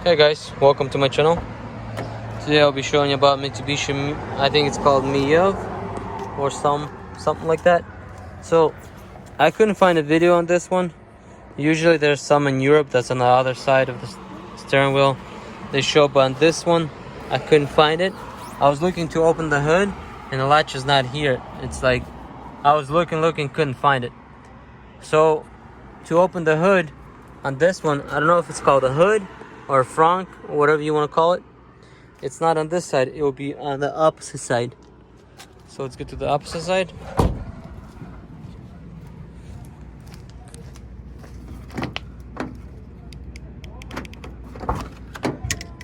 Hey guys, welcome to my channel. Today I'll be showing you about Mitsubishi, I think it's called I-Miev or something like that. So I couldn't find a video on this one. Usually there's some in Europe that's on the other side of the steering wheel. They show up on this one. I couldn't find it. I was looking to open the hood and the latch is not here. It's like I was looking, couldn't find it. So to open the hood on this one, I don't know if it's called a hood or front, or whatever you want to call it. It's not on this side, it will be on the opposite side. So let's get to the opposite side.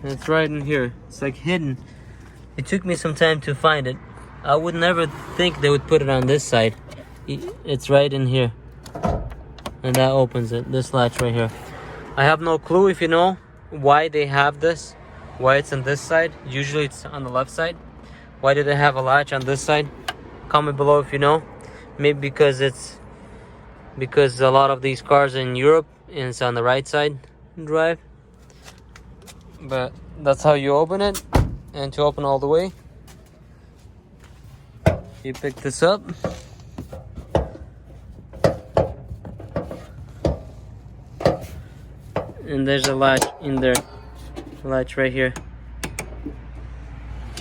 And it's right in here. It's like hidden. It took me some time to find it. I would never think they would put it on this side. It's right in here. And that opens it, this latch right here. I have no clue if you know why they have this, why it's on this side. Usually it's on the left side. Why do they have a latch on this side? Comment below if you know. Maybe because a lot of these cars in Europe, and it's on the right side drive. But that's how you open it. And to open all the way, you pick this up. And there's a latch in there, latch right here.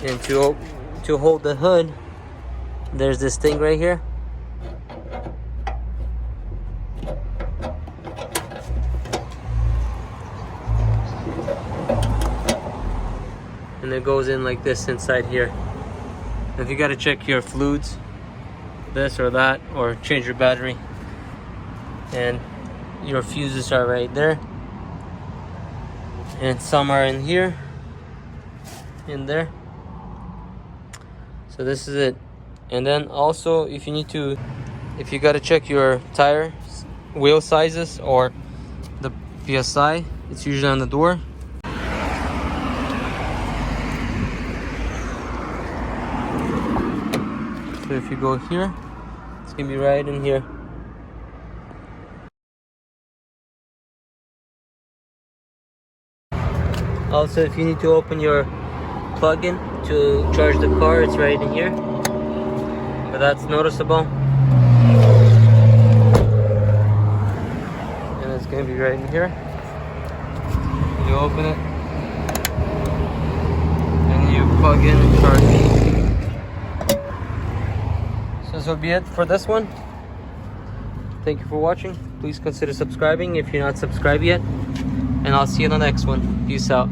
And to hold the hood, there's this thing right here. And it goes in like this inside here. If you gotta check your fluids, this or that, or change your battery, and your fuses are right there. And some are in here, in there. So this is it. And then also, if you gotta check your tire wheel sizes or the PSI, it's usually on the door. So if you go here, it's gonna be right in here. Also, if you need to open your plug-in to charge the car, it's right in here. But that's noticeable. And it's gonna be right in here. You open it, and you plug in and charge. So this will be it for this one. Thank you for watching. Please consider subscribing if you're not subscribed yet. And I'll see you in the next one. Peace out.